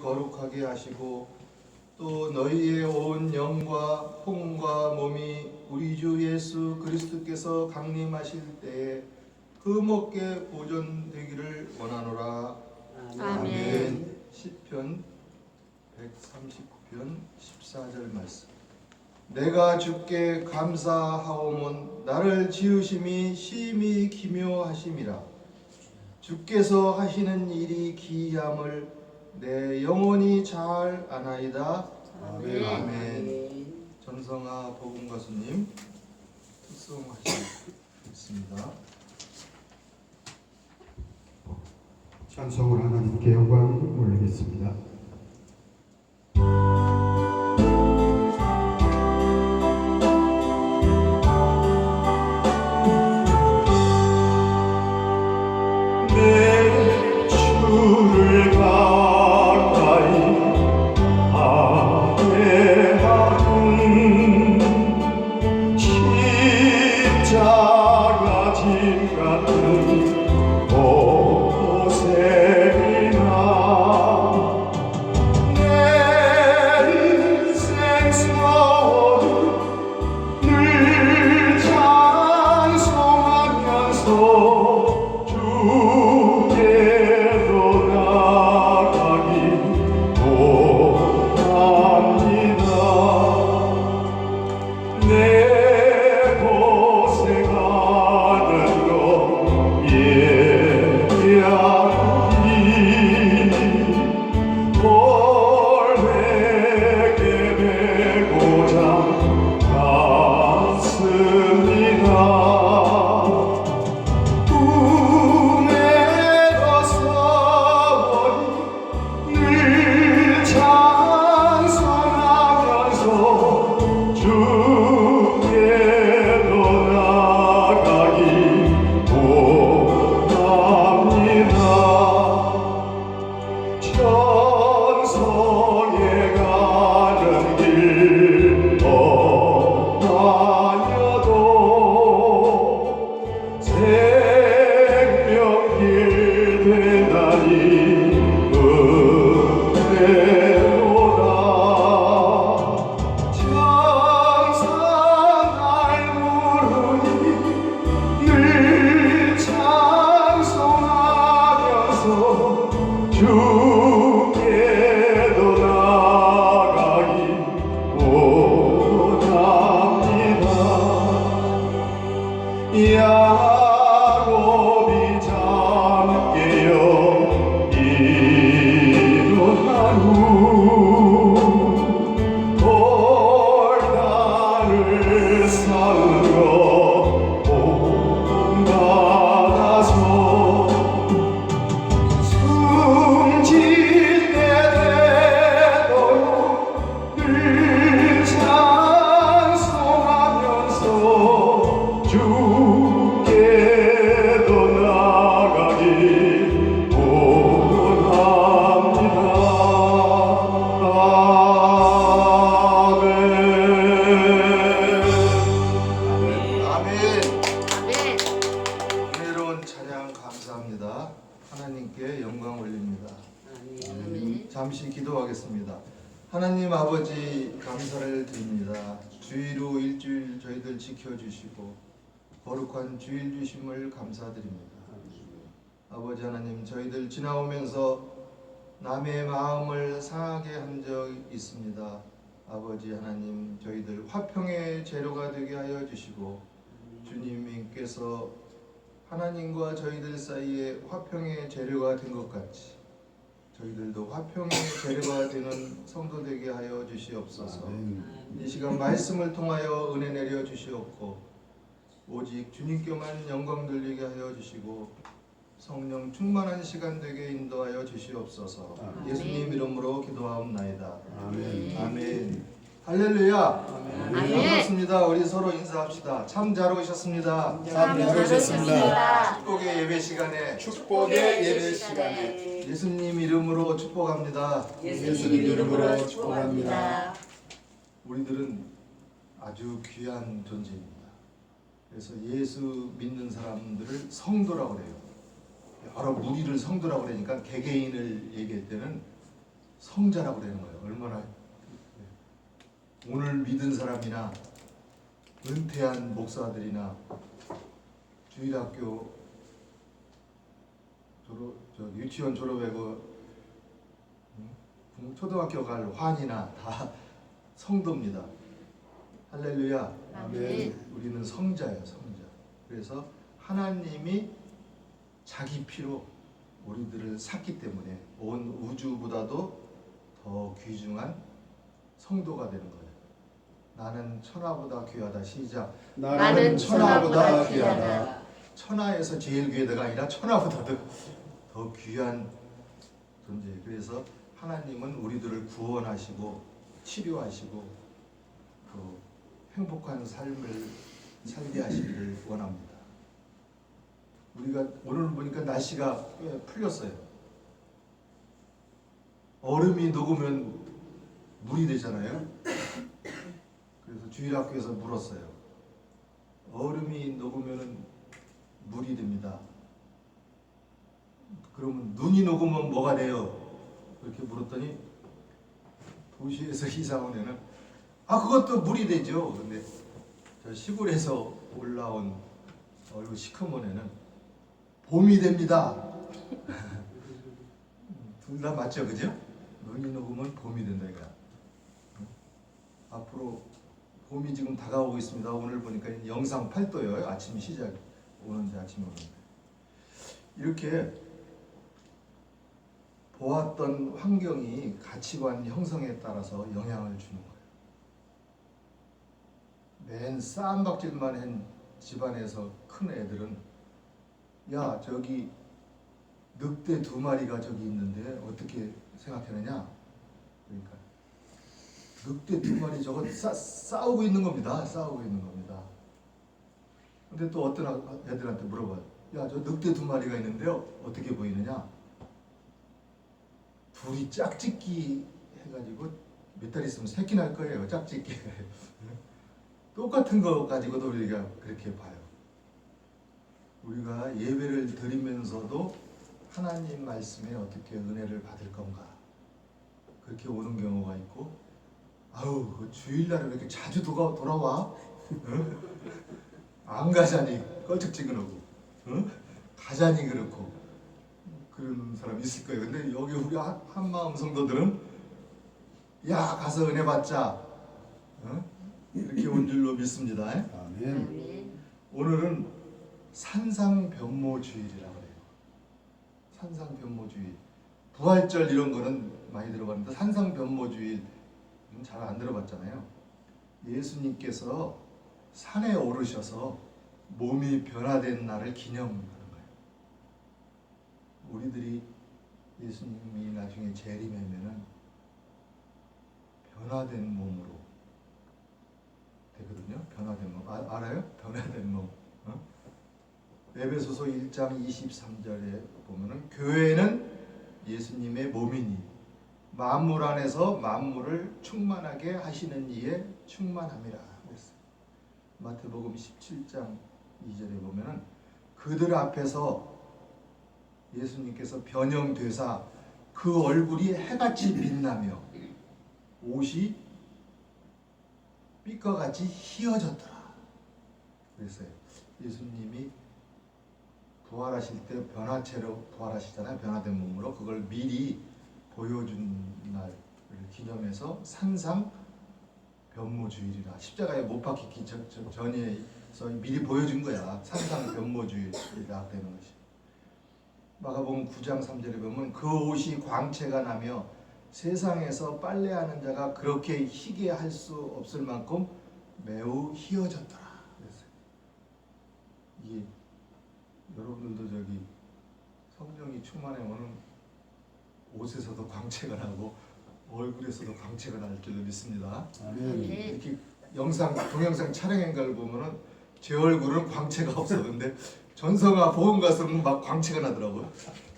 거룩하게 하시고 또 너희의 온 영과 혼과 몸이 우리 주 예수 그리스도께서 강림하실 때에 그 먹게 보존되기를 원하노라. 아멘. 시편 139편 14절 말씀. 내가 주께 감사하오면 나를 지으심이 심히 기묘하심이라. 주께서 하시는 일이 기이함을 내 영혼이 잘 아나이다. 아멘. 아멘. 전성아 복음가수님 특송하시겠습니다. 찬송을 하나님께 영광 올리겠습니다. 내 주를 가까이 아뢰하는 십자가 짐 같은 곳에나 내 인생 서울 늘 찬송하면서 주께로 나가기 원합니다. 내 곳에 가는 것 예비하니 올백에 메고자 갔습니다. 꿈에도 서원이 늘 찬송하면서 주께로 나가기 원합니다. 천성에 가는 길 험하여도 생명길 되나니 은혜로다. 천사 날 부르니 늘 찬송하면서 주께로 나가기 원합니다. 야곱이 잠 깨어 일어난 후 돌단을 쌓은 것 본받아서 숨질 때 되도록 늘 찬송하면서 주께로 나가기 원합니다. 아멘. 아멘. 은혜로운 찬양 감사합니다. 하나님께 영광 올립니다. 아멘. 잠시 기도하겠습니다. 하나님 아버지 감사를 드립니다. 주의로 일주일 저희들 지켜주시고 거룩한 주일 주심을 감사드립니다. 아버지 하나님, 저희들 지나오면서 남의 마음을 상하게 한 적 있습니다. 아버지 하나님, 저희들 화평의 재료가 되게 하여 주시고 주님께서 하나님과 저희들 사이에 화평의 재료가 된 것 같이 저희들도 화평의 재료가 되는 성도 되게 하여 주시옵소서. 이 시간 말씀을 통하여 은혜 내려 주시옵고 오직 주님께만 영광 돌리게 하여 주시고 성령 충만한 시간 되게 인도하여 주시옵소서. 아멘. 예수님 이름으로 기도하옵나이다. 아멘. 아멘. 할렐루야. 아멘. 반갑습니다. 우리 서로 인사합시다. 참 잘 오셨습니다. 참 잘 오셨습니다. 축복의 예배 시간에 축복의 예배 시간에 예수님 이름으로 축복합니다. 예수님 이름으로 축복합니다. 우리들은 아주 귀한 존재입니다. 그래서 예수 믿는 사람들을 성도라고 그래요. 여러 무리를 성도라고 그러니까 개개인을 얘기할 때는 성자라고 그러는 거예요. 얼마나 오늘 믿은 사람이나 은퇴한 목사들이나 주일학교 유치원 졸업하고 초등학교 갈 환이나 다 성도입니다. 할렐루야. 아멘. 우리는 성자예요, 성자. 그래서 하나님이 자기 피로 우리들을 샀기 때문에 온 우주보다도 더 귀중한 성도가 되는 거예요. 나는 천하보다 귀하다. 시작. 나는 천하보다 귀하다. 천하에서 제일 귀하다가 아니라 천하보다 더 귀한 존재. 그래서 하나님은 우리들을 구원하시고 치료하시고 또 행복한 삶을 살게 하시기를 원합니다. 우리가 오늘 보니까 날씨가 꽤 풀렸어요. 얼음이 녹으면 물이 되잖아요. 그래서 주일학교에서 물었어요. 얼음이 녹으면 물이 됩니다. 그러면 눈이 녹으면 뭐가 돼요? 그렇게 물었더니 도시에서 이사 온 애는 그것도 물이 되죠. 근데 저 시골에서 올라온 얼굴 시커먼 애는 봄이 됩니다. 둘 다 맞죠, 그죠? 눈이 녹으면 봄이 된다 이거야. 앞으로 봄이 지금 다가오고 있습니다. 오늘 보니까 영상 8도예요. 아침 시작 오는데 아침에 오는데 이렇게 보았던 환경이 가치관 형성에 따라서 영향을 주는 거예요. 맨 쌈박질만 한 집안에서 큰 애들은 야 저기 늑대 2마리가 저기 있는데 어떻게 생각하느냐? 그러니까 늑대 2마리 저거 싸우고 있는 겁니다. 싸우고 있는 겁니다. 근데 또 어떤 애들한테 물어봐요. 야 저 늑대 2마리가 있는데요 어떻게 보이느냐? 둘이 짝짓기 해가지고 몇 달 있으면 새끼 날 거예요. 짝짓기. 똑같은 거 가지고도 우리가 그렇게 봐요. 우리가 예배를 드리면서도 하나님 말씀에 어떻게 은혜를 받을 건가 그렇게 오는 경우가 있고 그 주일날에 왜 이렇게 자주 돌아와? 응? 안 가자니 껄쩍지근하고 가자니 그렇고 그런 사람 있을 거예요. 근데 여기 우리 한마음 성도들은 야 가서 은혜 받자 이렇게 온 줄로 믿습니다. 아멘. 아멘. 오늘은 산상변모주일이라고 해요. 산상변모주일. 부활절 이런 거는 많이 들어봤는데 산상변모주일 잘 안 들어봤잖아요. 예수님께서 산에 오르셔서 몸이 변화된 날을 기념하는 거예요. 우리들이 예수님이 나중에 재림하면은 변화된 몸으로 되거든요. 변화된 몸. 알아요? 변화된 몸. 에베소서 1장 23절에 보면은 교회는 예수님의 몸이니 만물 안에서 만물을 충만하게 하시는 이에 충만함이라 그랬어요. 마태복음 17장 2절에 보면은 그들 앞에서 예수님께서 변형되사 그 얼굴이 해같이 빛나며 옷이 빛과 같이 희어졌더라 그랬어요. 예수님이 부활하실 때 변화체로 부활하시잖아요. 변화된 몸으로. 그걸 미리 보여준 날을 기념해서 산상 변모주일이라. 십자가에 못 박히기 전에서 미리 보여준 거야. 산상 변모주일이라 되는 것이. 마가복음 9장 3절에 보면 그 옷이 광채가 나며 세상에서 빨래하는 자가 그렇게 희게 할 수 없을 만큼 매우 희어졌더라. 그랬어요. 이게 여러분들도 저기 성령이 충만하면은 옷에서도 광채가 나고 얼굴에서도 광채가 날 줄로 믿습니다. 아멘. 이렇게 동영상 촬영한 걸 보면은 제 얼굴은 광채가 없었는데 전성아 보험 가서는 막 광채가 나더라고요.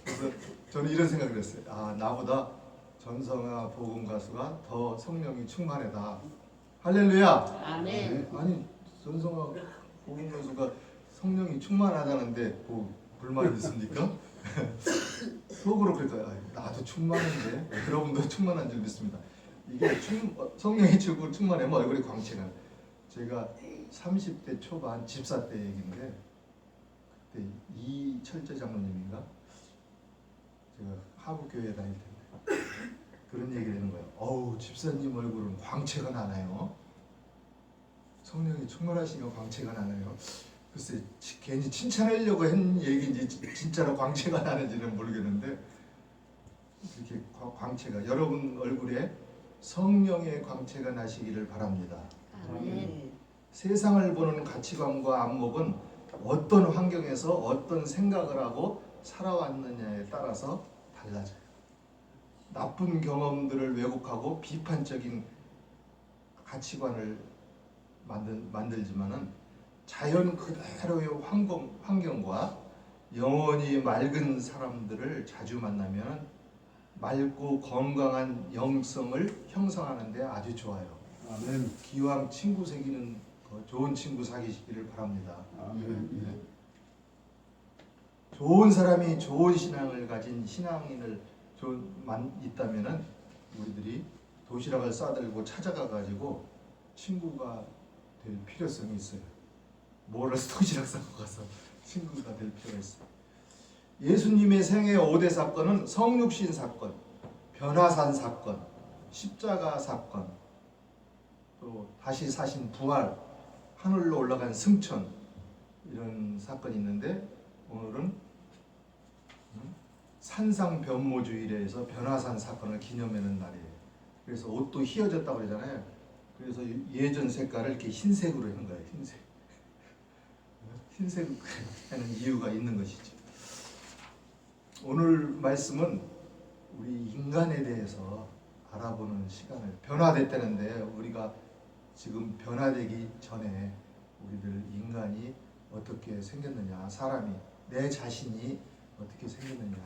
그래서 저는 이런 생각을 했어요. 나보다 전성아 복음 가수가 더 성령이 충만하다. 할렐루야. 아멘. 아니 전성아 복음 가수가 성령이 충만하다는데 뭐 불만이 있습니까? 속으로 그럴까요? 나도 충만한데 여러분도 충만한 줄 믿습니다. 이게 성령이 충만하면 얼굴이 광채가. 제가 30대 초반 집사 때 얘기인데 그때 이철재 장로님인가 제가 하부교회 다닐 텐데 그런 얘기 되는 거예요. 어우 집사님 얼굴은 광채가 나나요? 성령이 충만하시면 광채가 나나요? 글쎄 괜히 칭찬하려고 한 얘기인지 진짜로 광채가 나는지는 모르겠는데 이렇게 광채가 여러분 얼굴에 성령의 광채가 나시기를 바랍니다. 아멘. 세상을 보는 가치관과 안목은 어떤 환경에서 어떤 생각을 하고 살아왔느냐에 따라서 달라져요. 나쁜 경험들을 왜곡하고 비판적인 가치관을 만들지만은 자연 그대로의 환경과 영원히 맑은 사람들을 자주 만나면 맑고 건강한 영성을 형성하는 데 아주 좋아요. 아멘. 기왕 친구 사귀는 거 좋은 친구 사귀시기를 바랍니다. 아멘. 좋은 사람이 좋은 신앙을 가진 신앙인을 있다면은 우리들이 도시락을 싸들고 찾아가 가지고 친구가 될 필요성이 있어요. 뭐를 도시락 싸고 가서 친구가 될 필요가 있어요. 예수님의 생애 5대 사건은 성육신 사건, 변화산 사건, 십자가 사건, 또 다시 사신 부활, 하늘로 올라간 승천 이런 사건이 있는데 오늘은 산상변모주일에서 변화산 사건을 기념하는 날이에요. 그래서 옷도 휘어졌다고 그러잖아요. 그래서 예전 색깔을 이렇게 흰색으로 한 거예요. 흰색 하는 이유가 있는 것이죠. 오늘 말씀은 우리 인간에 대해서 알아보는 시간을 변화됐다는데 우리가 지금 변화되기 전에 우리들 인간이 어떻게 생겼느냐, 사람이 내 자신이 어떻게 생겼느냐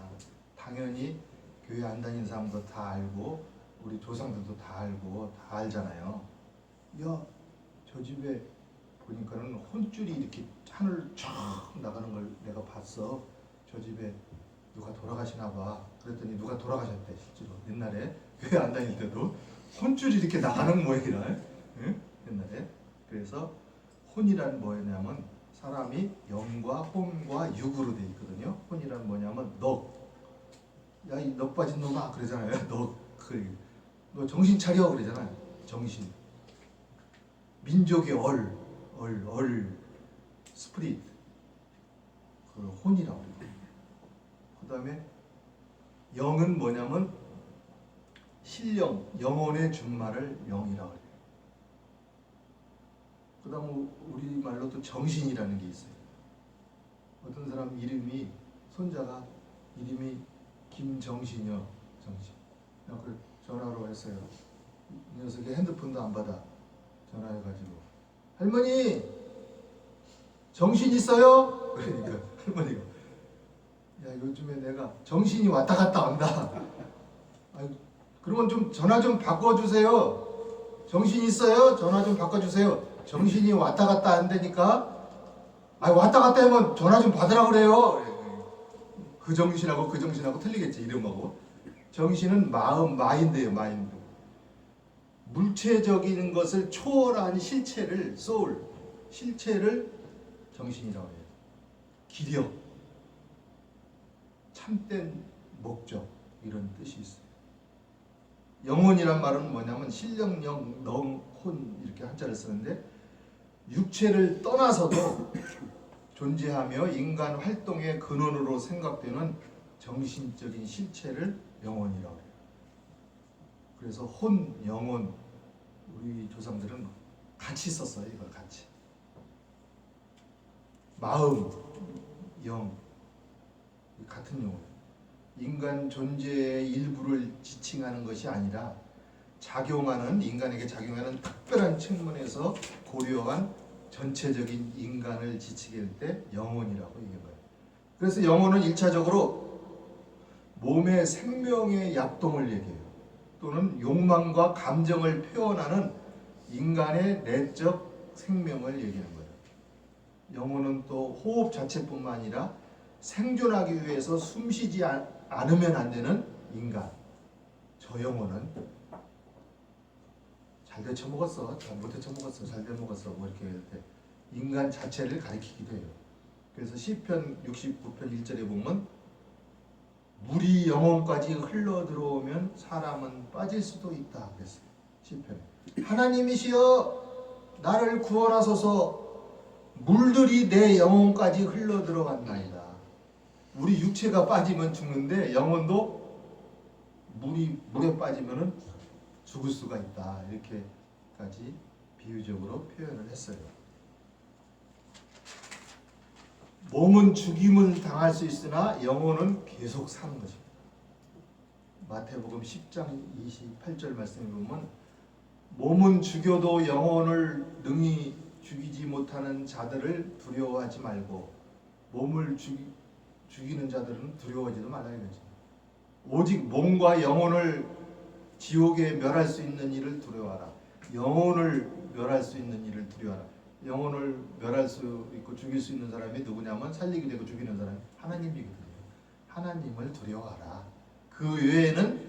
당연히 교회 안 다니는 사람도 다 알고 우리 조상들도 다 알고 다 알잖아요. 야, 저 집에 보니까는 혼줄이 이렇게 하늘 쫙 나가는 걸 내가 봤어. 저 집에 누가 돌아가시나 봐. 그랬더니 누가 돌아가셨대. 실제로 옛날에 교회 안 다닐 때도 혼줄이 이렇게 나가는 모양이라. 응? 옛날에. 그래서 혼이란 뭐냐면 사람이 영과 혼과 육으로 돼 있거든요. 혼이란 뭐냐면 넉. 야, 이 넉 빠진 놈아 그러잖아요. 넉. 너 정신 차려 그러잖아요. 정신. 민족의 스프릿. 그 혼이라고 해요. 그 다음에 영은 뭐냐면 신령, 영혼의 준말을 영이라고 해요. 그 다음 우리말로 또 정신이라는 게 있어요. 어떤 사람 이름이 손자가 이름이 김정신이요. 정신. 그래서 전화로 했어요. 이 녀석이 핸드폰도 안 받아. 전화해가지고 할머니 정신 있어요? 그러니까 할머니가 야 요즘에 내가 정신이 왔다 갔다 한다. 아니, 그러면 좀 전화 좀 바꿔주세요. 정신 있어요? 전화 좀 바꿔주세요. 정신이 왔다 갔다 한다니까. 아니 왔다 갔다 하면 전화 좀 받으라 그래요. 그 정신하고 틀리겠지 이름하고. 정신은 마음, 마인드예요. 마인드. 물체적인 것을 초월한 실체를 소울, 실체를 정신이라고 해요. 기력, 참된 목적 이런 뜻이 있어요. 영혼이란 말은 뭐냐면 신령령, 혼 이렇게 한자를 쓰는데 육체를 떠나서도 존재하며 인간 활동의 근원으로 생각되는 정신적인 실체를 영혼이라고 해요. 그래서 혼, 영혼 우리 조상들은 같이 썼어요. 이걸 같이. 마음, 영 같은 용어예요. 인간 존재의 일부를 지칭하는 것이 아니라 인간에게 작용하는 특별한 측면에서 고려한 전체적인 인간을 지칭할 때 영혼이라고 얘기한 거예요. 그래서 영혼은 1차적으로 몸의 생명의 약동을 얘기해요. 또는 욕망과 감정을 표현하는 인간의 내적 생명을 얘기하는 거예요. 영혼은 또 호흡 자체뿐만 아니라 생존하기 위해서 숨쉬지 않으면 안 되는 인간. 저 영혼은 잘 데쳐먹었어, 잘 못 데쳐먹었어, 잘 데쳐먹었어, 뭐 이렇게 인간 자체를 가리키기도 해요. 그래서 시편 69편 1절에 보면 물이 영혼까지 흘러 들어오면 사람은 빠질 수도 있다 그랬어요. 시편에 하나님이시여 나를 구원하소서 물들이 내 영혼까지 흘러 들어갔나이다. 우리 육체가 빠지면 죽는데 영혼도 물에 빠지면은 죽을 수가 있다. 이렇게까지 비유적으로 표현을 했어요. 몸은 죽임을 당할 수 있으나 영혼은 계속 사는 것입니다. 마태복음 10장 28절 말씀에 보면 몸은 죽여도 영혼을 능히 죽이지 못하는 자들을 두려워하지 말고 몸을 죽이는 자들은 두려워하지도 말라 이거지. 오직 몸과 영혼을 지옥에 멸할 수 있는 일을 두려워하라. 영혼을 멸할 수 있는 일을 두려워하라. 영혼을 멸할 수 있고 죽일 수 있는 사람이 누구냐면 살리게 되고 죽이는 사람이 하나님이거든요. 하나님을 두려워하라. 그 외에는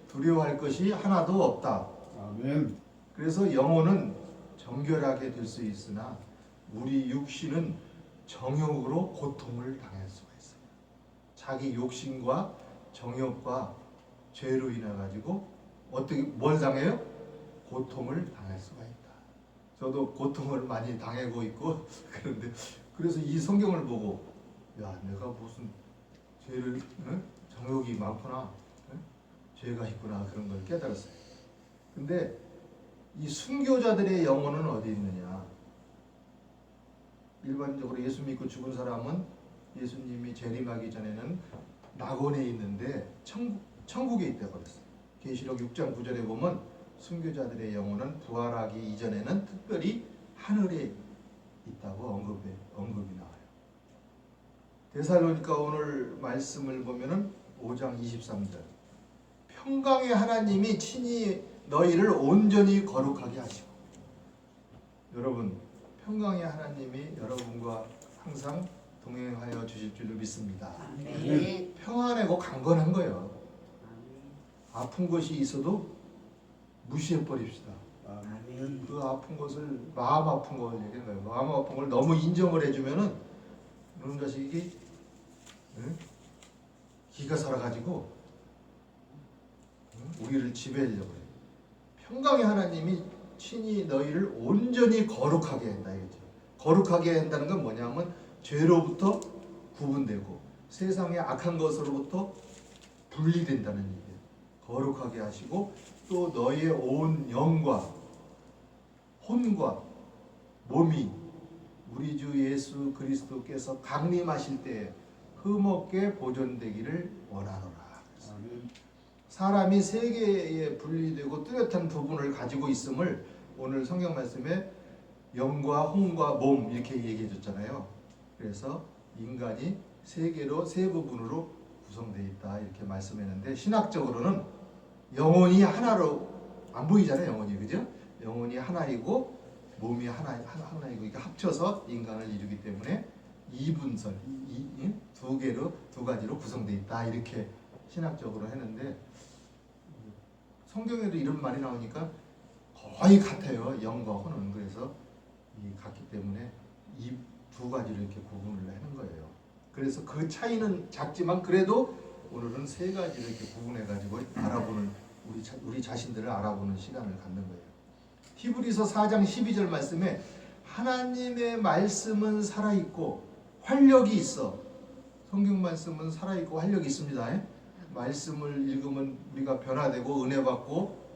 두려워할 것이 하나도 없다. 아멘. 그래서 영혼은 정결하게 될 수 있으나 우리 육신은 정욕으로 고통을 당할 수가 있어요. 자기 욕심과 정욕과 죄로 인해 가지고 어떻게 뭘 당해요? 고통을 당할 수가 있다. 저도 고통을 많이 당하고 있고 그런데 그래서 이 성경을 보고 야 내가 무슨 죄를 정욕이 많구나, 죄가 있구나 그런 걸 깨달았어요. 근데 이 순교자들의 영혼은 어디 있느냐? 일반적으로 예수 믿고 죽은 사람은 예수님이 재림하기 전에는 낙원에 있는데 천국에 있다고 그랬어요. 계시록 6장 9절에 보면 순교자들의 영혼은 부활하기 이전에는 특별히 하늘에 있다고 언급이 나와요. 데살로니가 오늘 말씀을 보면은 5장 23절 평강의 하나님이 친히 너희를 온전히 거룩하게 하시고. 여러분 평강의 하나님이 여러분과 항상 동행하여 주실 줄로 믿습니다. 아멘. 평안하고 강건한 거예요. 아픈 것이 있어도 무시해 버립시다. 아멘. 그 아픈 것을 마음 아픈 걸 얘기하는 거예요. 마음 아픈 걸 너무 인정을 해주면은 그런 자식이 기가 살아가지고 우리를 지배하려고 해요. 평강의 하나님이 친히 너희를 온전히 거룩하게 한다 이거죠. 거룩하게 한다는 건 뭐냐면 죄로부터 구분되고 세상의 악한 것으로부터 분리된다는 얘기예요. 거룩하게 하시고 또 너희의 온 영과 혼과 몸이 우리 주 예수 그리스도께서 강림하실 때에 흠없게 보존되기를 원하노라. 아멘. 사람이 세 개에 분리되고 뚜렷한 부분을 가지고 있음을 오늘 성경 말씀에 영과 혼과 몸 이렇게 얘기해 줬잖아요. 그래서 인간이 세 개로 세 부분으로 구성되어 있다 이렇게 말씀했는데 신학적으로는 영혼이 하나로 안 보이잖아요. 영혼이 그죠? 영혼이 하나이고 몸이 하나이고 이렇게 합쳐서 인간을 이루기 때문에 이분설 두 가지로 구성되어 있다 이렇게 신학적으로 했는데 성경에도 이런 말이 나오니까 거의 같아요. 영과 혼은. 그래서 같기 때문에 이 두 가지로 이렇게 구분을 하는 거예요. 그래서 그 차이는 작지만 그래도 오늘은 세 가지를 이렇게 구분해 가지고 알아보는 우리 자신들을 알아보는 시간을 갖는 거예요. 히브리서 4장 12절 말씀에 하나님의 말씀은 살아있고 활력이 있어. 성경 말씀은 살아있고 활력이 있습니다. 말씀을 읽으면 우리가 변화되고 은혜 받고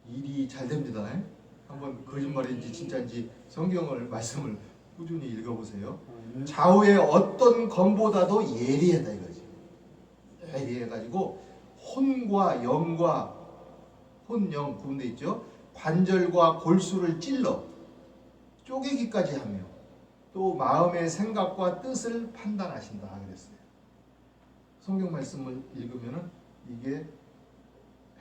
일이 잘 됩니다. 한번 거짓말인지 진짜인지 성경을 말씀을 꾸준히 읽어보세요. 아멘. 좌우의 어떤 검보다도 예리하다 이거지. 예리해가지고 혼과 영과 혼영 구분돼 있죠. 관절과 골수를 찔러 쪼개기까지 하며 또 마음의 생각과 뜻을 판단하신다 그랬어요. 성경 말씀을 읽으면은 이게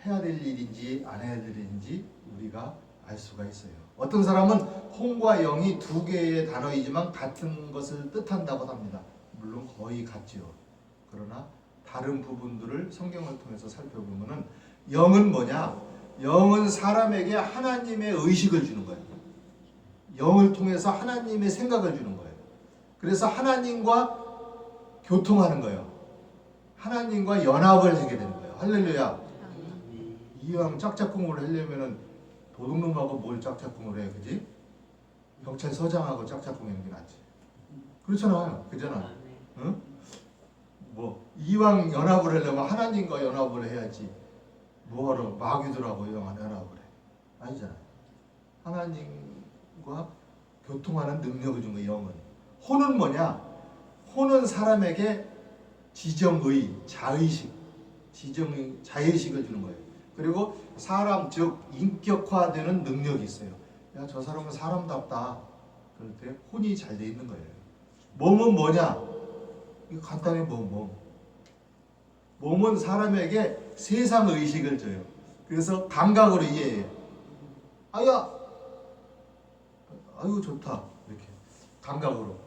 해야 될 일인지 안 해야 될 일인지 우리가 알 수가 있어요. 어떤 사람은 혼과 영이 두 개의 단어이지만 같은 것을 뜻한다고 합니다. 물론 거의 같지요. 그러나 다른 부분들을 성경을 통해서 살펴보면은 영은 뭐냐? 영은 사람에게 하나님의 의식을 주는 거예요. 영을 통해서 하나님의 생각을 주는 거예요. 그래서 하나님과 교통하는 거예요. 하나님과 연합을 하게 되는 거예요. 할렐루야. 이왕 짝짝꿍을 하려면은 도둑놈하고 뭘 짝짝꿍을 해, 그지? 경찰서장하고 짝짝꿍하는 게 낫지. 그렇잖아요, 그잖아. 응? 뭐 이왕 연합을 하려면 하나님과 연합을 해야지. 뭐하러 마귀들하고 연합을 해? 아니잖아요. 하나님과 교통하는 능력을 준 거예요. 영은. 혼은 뭐냐? 혼은 사람에게 지정의, 자의식, 자의식을 주는 거예요. 그리고 사람, 즉 인격화되는 능력이 있어요. 야, 저 사람은 사람답다. 그럴 때 혼이 잘 돼 있는 거예요. 몸은 뭐냐? 이거 간단히 몸은 사람에게 세상 의식을 줘요. 그래서 감각으로 이해해요. 아야, 아유 좋다, 이렇게 감각으로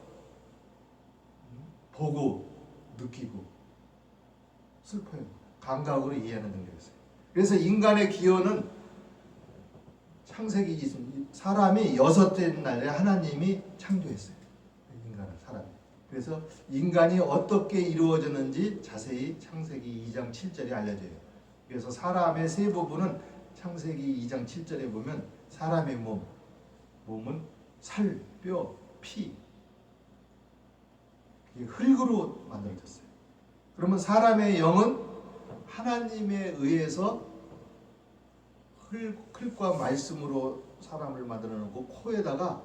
보고 느끼고 슬퍼요. 감각으로 이해하는 능력이 있어요. 그래서 인간의 기원은 창세기 사람이 여섯째 날에 하나님이 창조했어요. 인간은 사람이. 그래서 인간이 어떻게 이루어졌는지 자세히 창세기 2장 7절에 알려져요. 그래서 사람의 세 부분은 창세기 2장 7절에 보면 사람의 몸은 살, 뼈, 피, 흙으로 만들어졌어요. 그러면 사람의 영은 하나님에 의해서 흙과 말씀으로 사람을 만들어 놓고 코에다가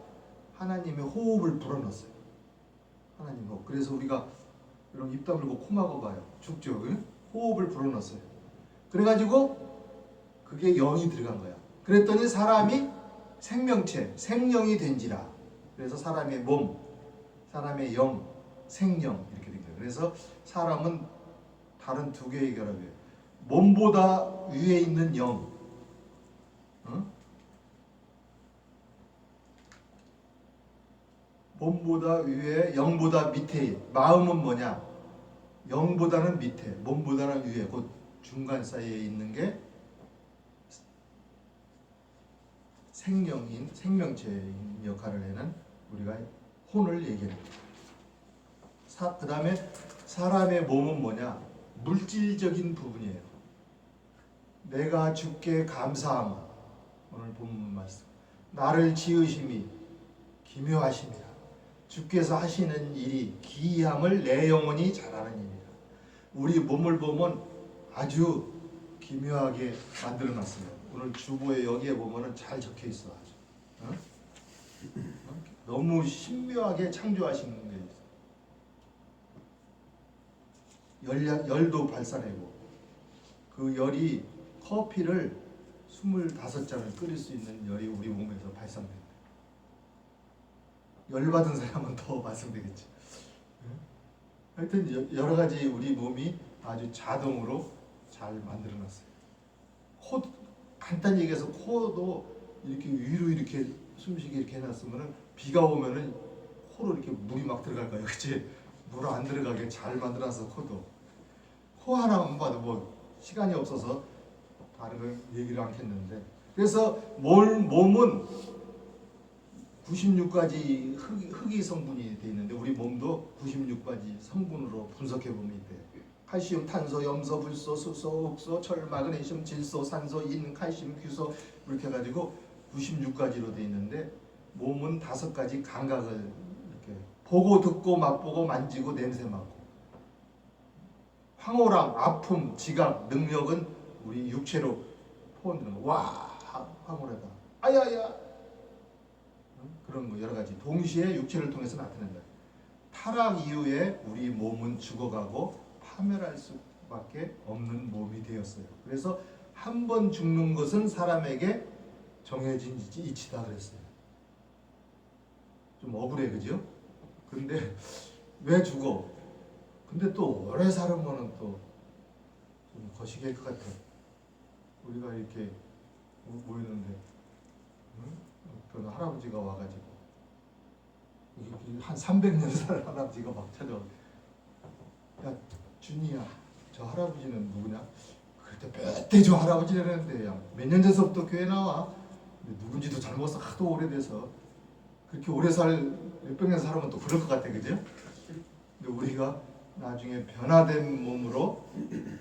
하나님의 호흡을 불어넣었어요. 하나님 호흡. 그래서 우리가 여러분 입 다물고 코 막아봐요. 죽죠. 응? 호흡을 불어넣었어요. 그래가지고 그게 영이 들어간 거야. 그랬더니 사람이 생명체, 생령이 된지라. 그래서 사람의 몸, 사람의 영, 생령 이렇게 된 거예요. 그래서 사람은 다른 두 개의 결합이에요. 몸보다 위에 있는 영, 몸보다 위에, 영보다 밑에. 마음은 뭐냐? 영보다는 밑에, 몸보다는 위에, 곧 중간 사이에 있는 게 생명인, 생명체인 역할을 하는 우리가 혼을 얘기합니다. 그 다음에 사람의 몸은 뭐냐? 물질적인 부분이에요. 내가 주께 감사함. 오늘 본 말씀. 나를 지으심이 기묘하심이라. 주께서 하시는 일이 기이함을 내 영혼이 잘 아는 일이라. 우리 몸을 보면 아주 기묘하게 만들어놨어요. 오늘 주보에 여기에 보면은 잘 적혀 있어. 아주. 너무 신묘하게 창조하신 게 있어. 열도 발산하고 그 열이 커피를 25잔을 끓일 수 있는 열이 우리 몸에서 발산됩니다. 열 받은 사람은 더 발생되겠지. 하여튼 여러 가지 우리 몸이 아주 자동으로 잘 만들어놨어요. 코, 간단히 얘기해서 코도 이렇게 위로 이렇게 숨쉬게 이렇게 해놨으면은 비가 오면은 코로 이렇게 물이 막 들어갈 거예요, 그렇지? 물 안 들어가게 잘 만들어서 코도. 코 하나만 봐도 뭐 시간이 없어서 다른 걸 얘기를 않겠는데, 그래서 몸은 96가지 흙이 성분이 되어 있는데 우리 몸도 96가지 성분으로 분석해 보면 있대요. 칼슘, 탄소, 염소, 불소, 수소, 옥소, 철, 마그네슘, 질소, 산소, 인, 칼슘, 규소 이렇게 해가지고 96가지로 되어 있는데 몸은 5가지 감각을 이렇게 보고 듣고 맛보고 만지고 냄새 맡고, 황홀함, 아픔, 지각, 능력은 우리 육체로 포함되는 거. 와, 황홀하다. 아야야. 그런 거 여러 가지 동시에 육체를 통해서 나타낸다. 타락 이후에 우리 몸은 죽어가고 파멸할 수밖에 없는 몸이 되었어요. 그래서 한 번 죽는 것은 사람에게 정해진 이치다 그랬어요. 좀 억울해, 그죠? 근데 왜 죽어? 근데 또 오래 살으면은 또 좀 거시기할 것 같아. 우리가 이렇게 모였는데 어떤 할아버지가 와가지고 한 300년 살 할아버지가 막 찾아와. 야 준이야, 저 할아버지는 누구냐? 그때 멧돼지 할아버지라는데 몇 년 전서부터 교회 나와. 근데 누군지도 잘 모르겠어. 하도 오래돼서. 그렇게 오래 몇백 년 살면 또 그럴 것 같아, 그죠? 근데 우리가 나중에 변화된 몸으로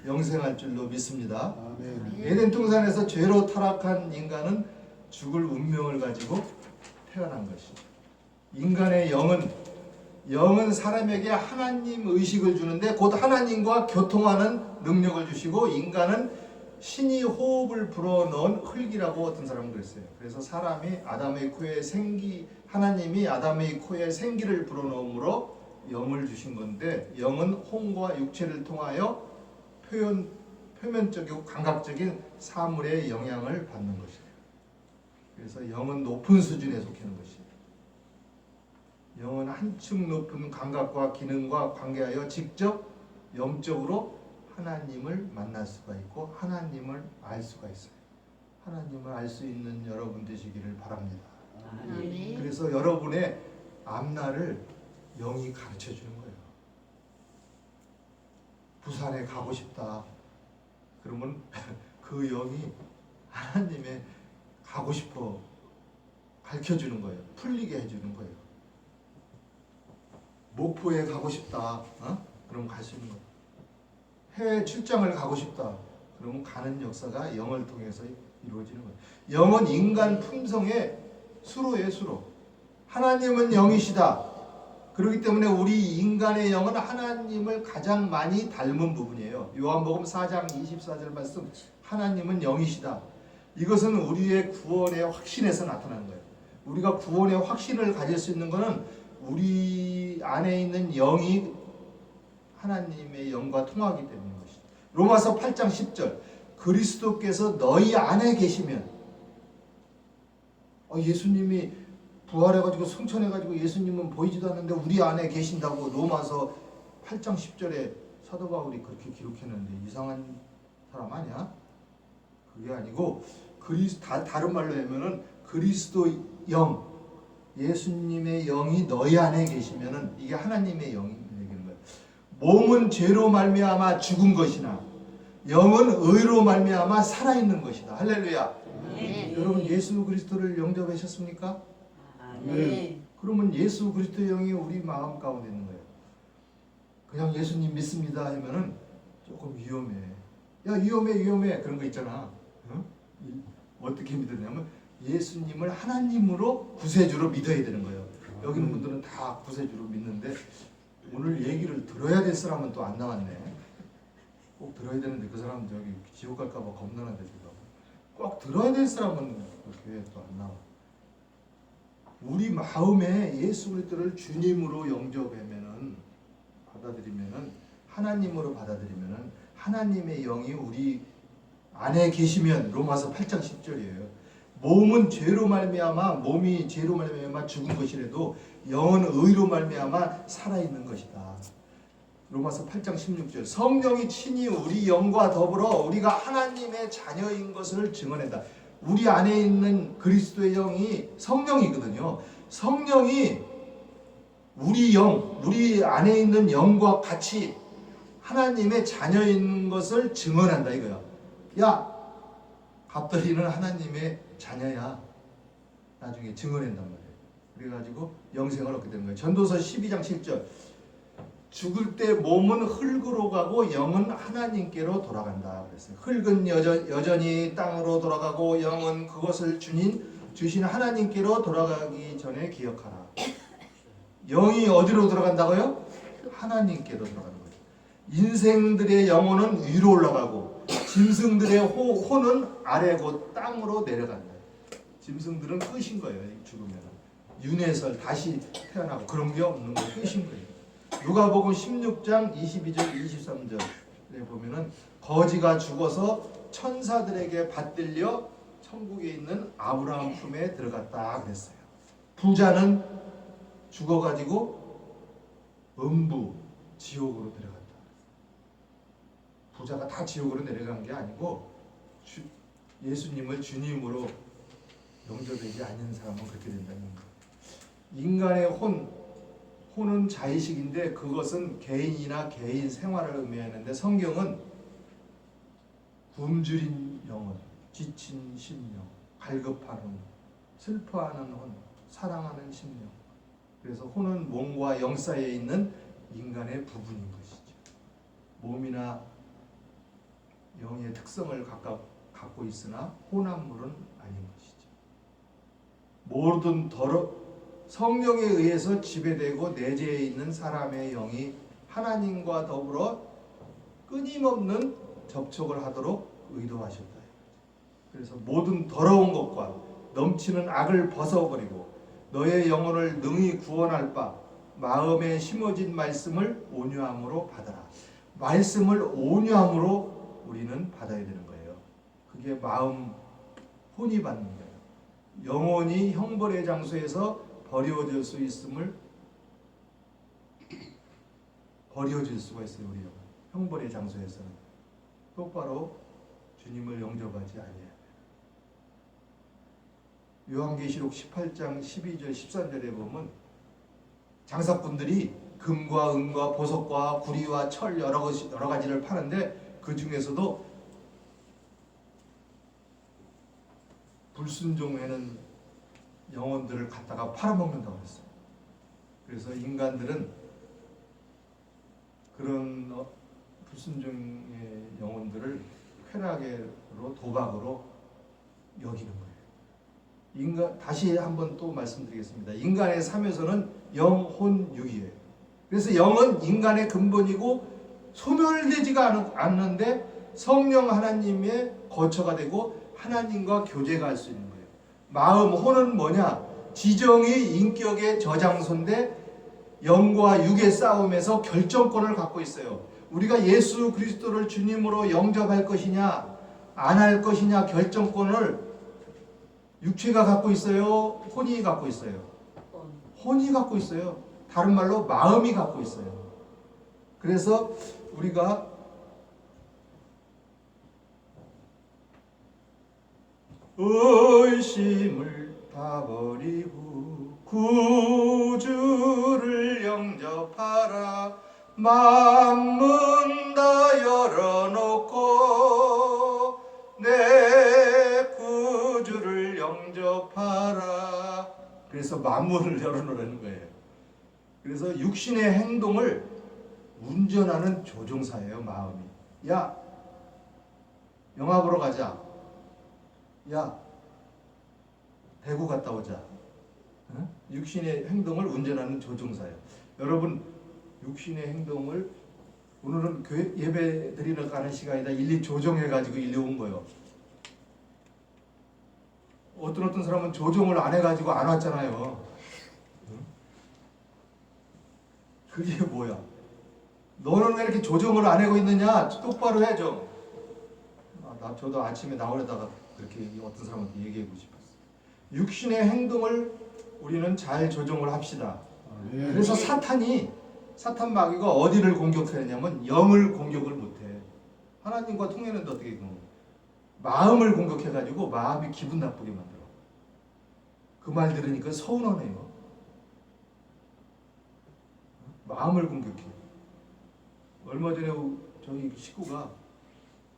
영생할 줄로 믿습니다. 아멘. 에덴 동산에서 죄로 타락한 인간은 죽을 운명을 가지고 태어난 것이죠. 인간의 영은 사람에게 하나님 의식을 주는데 곧 하나님과 교통하는 능력을 주시고, 인간은 신이 호흡을 불어넣은 흙이라고 어떤 사람은 그랬어요. 그래서 사람이 아담의 코에 하나님이 아담의 코에 생기를 불어넣음으로 영을 주신 건데, 영은 혼과 육체를 통하여 표면적이고 감각적인 사물의 영향을 받는 것이에요. 그래서 영은 높은 수준에 속하는 것이에요. 영은 한층 높은 감각과 기능과 관계하여 직접 영적으로 하나님을 만날 수가 있고 하나님을 알 수가 있어요. 하나님을 알 수 있는 여러분 되시기를 바랍니다. 아멘. 그래서 여러분의 앞날을 영이 가르쳐 주는 거예요. 부산에 가고 싶다. 그러면 그 영이 하나님의 가고 싶어 가르쳐 주는 거예요. 풀리게 해주는 거예요. 목포에 가고 싶다. 그럼 갈 수 있는 거예요. 해외 출장을 가고 싶다. 그러면 가는 역사가 영을 통해서 이루어지는 거예요. 영은 인간 품성의 수로예요, 수로. 하나님은 영이시다. 그렇기 때문에 우리 인간의 영은 하나님을 가장 많이 닮은 부분이에요. 요한복음 4장 24절 말씀, 하나님은 영이시다. 이것은 우리의 구원의 확신에서 나타나는 거예요. 우리가 구원의 확신을 가질 수 있는 것은 우리 안에 있는 영이 하나님의 영과 통하기 때문인 것이죠. 로마서 8장 10절, 그리스도께서 너희 안에 계시면, 예수님이 부활해가지고 승천해가지고 예수님은 보이지도 않는데 우리 안에 계신다고 로마서 8장 10절에 사도 바울이 그렇게 기록했는데 이상한 사람 아니야? 그게 아니고 다른 말로 하면은 그리스도 영, 예수님의 영이 너희 안에 계시면은 이게 하나님의 영이 되는 거예요. 몸은 죄로 말미암아 죽은 것이나 영은 의로 말미암아 살아있는 것이다. 할렐루야. 네. 여러분 예수 그리스도를 영접하셨습니까? 네. 그러면 예수 그리스도의 영이 우리 마음 가운데 있는 거예요. 그냥 예수님 믿습니다 하면은 조금 위험해. 야 위험해 그런 거 있잖아. 어떻게 믿었냐면 예수님을 하나님으로 구세주로 믿어야 되는 거예요. 여기 있는 분들은 다 구세주로 믿는데 오늘 얘기를 들어야 될 사람은 또 안 나왔네. 꼭 들어야 되는데 그 사람은 저기 지옥 갈까 봐 겁나는데 지금 꼭 들어야 될 사람은 교회에 또 안 나와. 우리 마음에 예수 그리스도를 주님으로 영접하면은 받아들이면은 하나님으로 받아들이면은 하나님의 영이 우리 안에 계시면 로마서 8장 10절이에요. 몸은 죄로 몸이 죄로 말미암아 죽은 것이라도 영은 의로 말미암아 살아 있는 것이다. 로마서 8장 16절. 성령이 친히 우리 영과 더불어 우리가 하나님의 자녀인 것을 증언한다. 우리 안에 있는 그리스도의 영이 성령이거든요. 성령이 우리 안에 있는 영과 같이 하나님의 자녀인 것을 증언한다 이거야. 야, 갑돌이는 하나님의 자녀야. 나중에 증언한단 말이에요. 그래가지고 영생을 얻게 되는 거예요. 전도서 12장 7절. 죽을 때 몸은 흙으로 가고 영은 하나님께로 돌아간다 그랬어요. 흙은 여전히 땅으로 돌아가고 영은 그것을 주신 하나님께로 돌아가기 전에 기억하라. 영이 어디로 돌아간다고요? 하나님께로 돌아가는 거예요. 인생들의 영혼은 위로 올라가고 짐승들의 호는 아래 곧 땅으로 내려간다. 짐승들은 끝인 거예요. 죽으면 윤회설 다시 태어나고 그런 게 없는 거예요. 끝인 거예요. 누가복음 16장 22절 23절에 보면은 거지가 죽어서 천사들에게 받들려 천국에 있는 아브라함 품에 들어갔다 그랬어요. 부자는 죽어가지고 음부 지옥으로 들어갔다. 부자가 다 지옥으로 내려간 게 아니고 예수님을 주님으로 영접하지 않는 사람은 그렇게 된다는 거예요. 인간의 혼, 혼은 자의식인데 그것은 개인이나 개인 생활을 의미하는데 성경은 굶주린 영혼, 지친 심령, 갈급하는 혼, 슬퍼하는 혼, 사랑하는 심령. 그래서 혼은 몸과 영 사이에 있는 인간의 부분인 것이죠. 몸이나 영의 특성을 갖고 있으나 혼합물은 아닌 것이죠. 모든 성령에 의해서 지배되고 내재해 있는 사람의 영이 하나님과 더불어 끊임없는 접촉을 하도록 의도하셨다. 그래서 모든 더러운 것과 넘치는 악을 벗어버리고 너의 영혼을 능히 구원할 바 마음에 심어진 말씀을 온유함으로 받아라. 말씀을 온유함으로 우리는 받아야 되는 거예요. 그게 마음 혼이 받는 거예요. 영혼이 형벌의 장소에서 버려질 수 있음을 버려질 수가 있어요. 우리 영혼 형벌의 장소에서는 똑바로 주님을 영접하지 아니해요. 요한계시록 18장 12절 13절에 보면 장사꾼들이 금과 은과 보석과 구리와 철 여러 가지를 파는데 그 중에서도 불순종하는 영혼들을 갖다가 팔아먹는다고 했어요. 그래서 인간들은 그런 불순종의 영혼들을 쾌락으로 도박으로 여기는 거예요. 다시 한번 또 말씀드리겠습니다. 인간의 삶에서는 영, 혼, 육이에요. 그래서 영은 인간의 근본이고 소멸되지가 않는데 성령 하나님의 거처가 되고 하나님과 교제가 할 수 있는 거예요. 마음, 혼은 뭐냐? 지정의 인격의 저장소인데 영과 육의 싸움에서 결정권을 갖고 있어요. 우리가 예수 그리스도를 주님으로 영접할 것이냐 안 할 것이냐 결정권을 육체가 갖고 있어요? 혼이 갖고 있어요? 혼이 갖고 있어요. 다른 말로 마음이 갖고 있어요. 그래서 우리가 의심을 다 버리고 구주를 영접하라. 만문 다 열어놓고 내 구주를 영접하라. 그래서 만문을 열어놓으라는 거예요. 그래서 육신의 행동을 운전하는 조종사예요. 마음이. 야, 영화 보러 가자. 야, 대구 갔다 오자. 응? 육신의 행동을 운전하는 조종사예요. 여러분, 육신의 행동을 오늘은 교회 예배 드리러 가는 시간이다 일일이 조정해가지고 일리 온 거예요. 어떤 사람은 조정을 안 해가지고 안 왔잖아요. 응? 그게 뭐야? 너는 왜 이렇게 조정을 안 하고 있느냐? 똑바로 해 좀. 저도 아침에 나오려다가 그렇게 어떤 사람한테 얘기하고 싶었어요. 육신의 행동을 우리는 잘 조정을 합시다. 그래서 사탄 마귀가 어디를 공격하냐면 영을 공격을 못해. 하나님과 통하는데 어떻게 마음을 공격해가지고 마음이 기분 나쁘게 만들어. 그 말 들으니까 서운하네요. 마음을 공격해. 얼마 전에 저희 식구가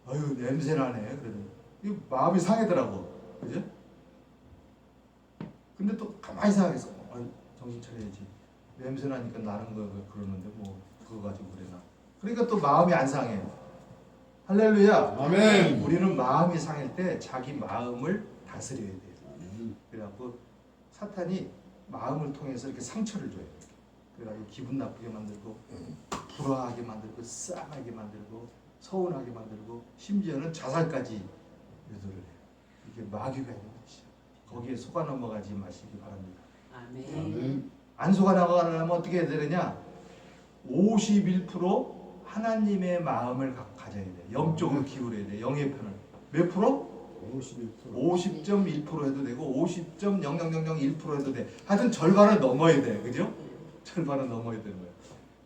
아유 냄새나네 그러더니 이 마음이 상하더라고. 그죠? 근데 또 가만히 생각해서 정신 차려야지. 냄새 나니까 나는 거 그러는데 뭐 그거 가지고 그래나. 그러니까 또 마음이 안 상해. 할렐루야. 아멘. 우리는 마음이 상할 때 자기 마음을 다스려야 돼요. 그래갖고 사탄이 마음을 통해서 이렇게 상처를 줘요. 그래가지고 기분 나쁘게 만들고 불화하게 만들고 싸하게 만들고 서운하게 만들고 심지어는 자살까지 유도를 해요. 이게 마귀가 있는 것이죠. 거기에 속아 넘어가지 마시기 바랍니다. 아멘. 안 속아 넘어가려면 어떻게 해야 되느냐? 51% 하나님의 마음을 가져야 돼. 영적으로 기울여야 돼. 영의 편을. 몇 프로? 50.1% 해도 되고 50.0001% 해도 돼. 하여튼 절반을 넘어야 돼. 그죠? 절반은 넘어야 되는 거예요.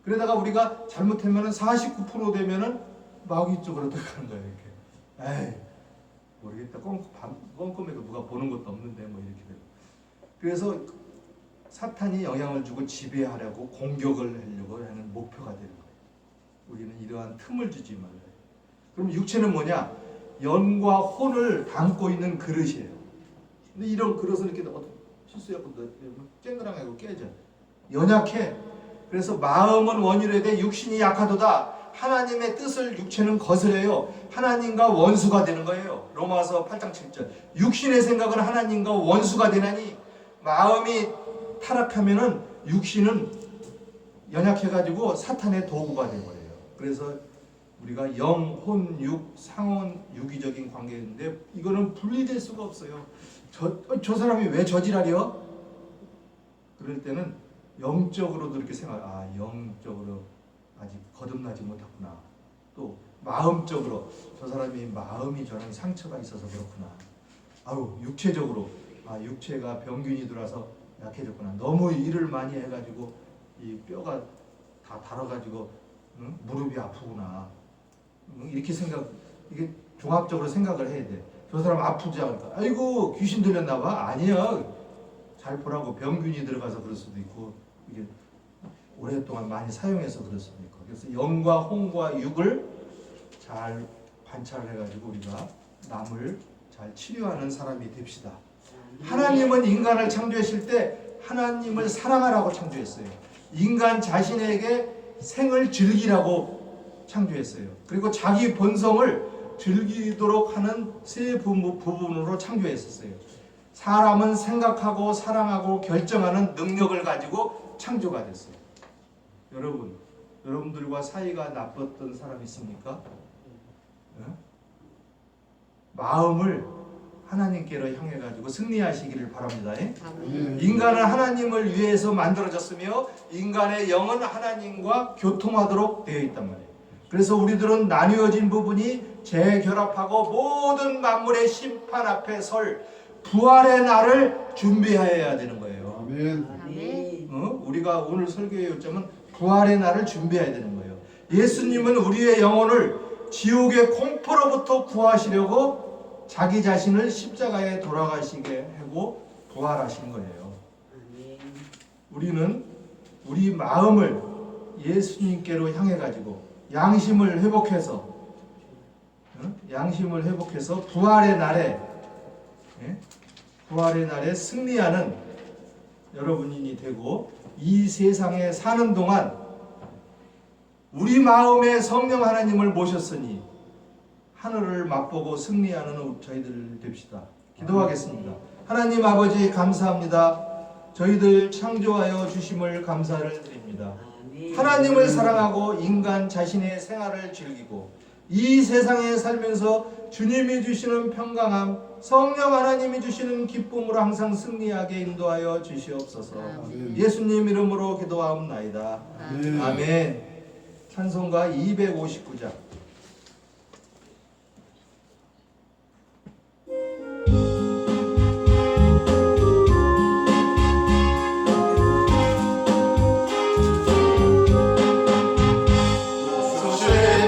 그러다가 우리가 잘못하면은 49% 되면은 마귀 쪽으로 들어가는 거예요. 이렇게. 에이, 모르겠다. 꼼꼼해도 누가 보는 것도 없는데 뭐 이렇게 되고. 그래서 사탄이 영향을 주고 지배하려고 공격을 하려고 하는 목표가 되는 거예요. 우리는 이러한 틈을 주지 말아요. 그럼 육체는 뭐냐? 영과 혼을 담고 있는 그릇이에요. 근데 이런 그릇을 이렇게 실수하고 쨍그랑하고 깨져. 연약해. 그래서 마음은 원이로되 육신이 약하도다. 하나님의 뜻을 육체는 거스려요. 하나님과 원수가 되는 거예요. 로마서 8장 7절. 육신의 생각은 하나님과 원수가 되나니 마음이 타락하면은 육신은 연약해가지고 사탄의 도구가 되는 거예요. 그래서 우리가 영, 혼, 육, 상혼, 유기적인 관계인데 이거는 분리될 수가 없어요. 저 사람이 왜 저지랄이요? 그럴 때는 영적으로도 이렇게 영적으로 아직 거듭나지 못했구나. 또 마음적으로 저 사람이 마음이 저는 상처가 있어서 그렇구나. 육체적으로 육체가 병균이 들어와서 약해졌구나. 너무 일을 많이 해가지고 이 뼈가 다 닳아가지고 무릎이 아프구나. 이렇게 이게 종합적으로 생각을 해야 돼. 저 사람 아프지 않을까? 아이고 귀신 들렸나 봐. 아니야. 잘 보라고 병균이 들어가서 그럴 수도 있고 이게 오랫동안 많이 사용해서 그럴 수도 있고. 그래서 영과 혼과 육을 잘 관찰을 해가지고 우리가 남을 잘 치료하는 사람이 됩시다. 하나님은 인간을 창조하실 때 하나님을 사랑하라고 창조했어요. 인간 자신에게 생을 즐기라고 창조했어요. 그리고 자기 본성을 즐기도록 하는 세 부분으로 창조했었어요. 사람은 생각하고 사랑하고 결정하는 능력을 가지고 창조가 됐어요. 여러분들과 사이가 나빴던 사람 있습니까? 마음을 하나님께로 향해 가지고 승리하시기를 바랍니다. 인간은 하나님을 위해서 만들어졌으며 인간의 영은 하나님과 교통하도록 되어 있단 말이에요. 그래서 우리들은 나뉘어진 부분이 재결합하고 모든 만물의 심판 앞에 설 부활의 날을 준비해야 되는 거예요. 아멘. 우리가 오늘 설교의 요점은 부활의 날을 준비해야 되는 거예요. 예수님은 우리의 영혼을 지옥의 공포로부터 구하시려고 자기 자신을 십자가에 돌아가시게 하고 부활하신 거예요. 우리는 우리 마음을 예수님께로 향해 가지고 양심을 회복해서 부활의 날에 승리하는 여러분이 되고 이 세상에 사는 동안 우리 마음에 성령 하나님을 모셨으니 하늘을 맛보고 승리하는 저희들 됩시다. 기도하겠습니다. 하나님 아버지 감사합니다. 저희들 창조하여 주심을 감사를 드립니다. 하나님을 사랑하고 인간 자신의 생활을 즐기고 이 세상에 살면서 주님이 주시는 평강함, 성령 하나님이 주시는 기쁨으로 항상 승리하게 인도하여 주시옵소서. 예수님 이름으로 기도하옵나이다. 아멘. 찬송가 259장.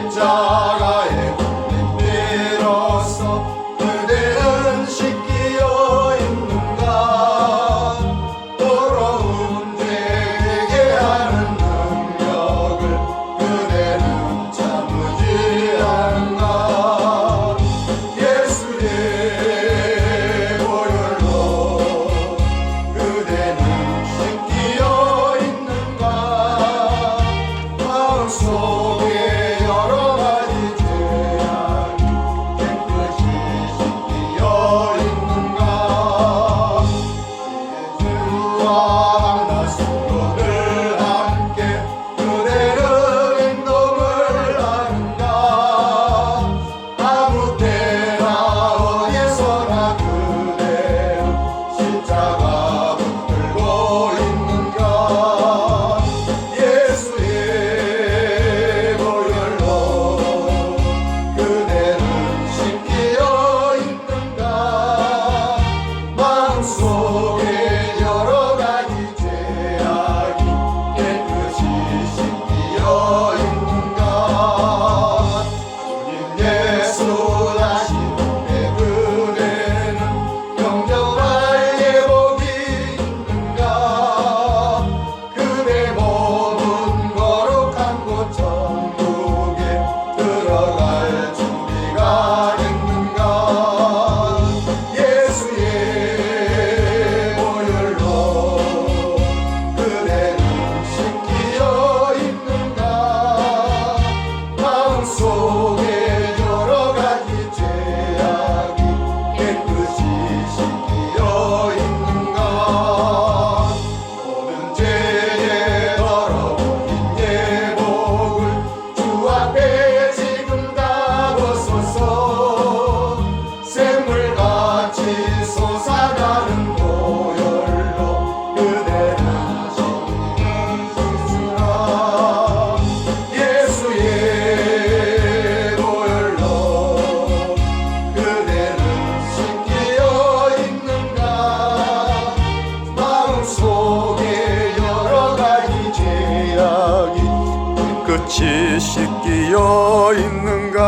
십자가의 은혜로서 그대는 씻기어 있는가. 더러운 죄에게 하는 능력을 그대는 참으지 그대는 씻기어 있는가 마음속에 여러 가지 죄악이 끝이 씻기어 있는가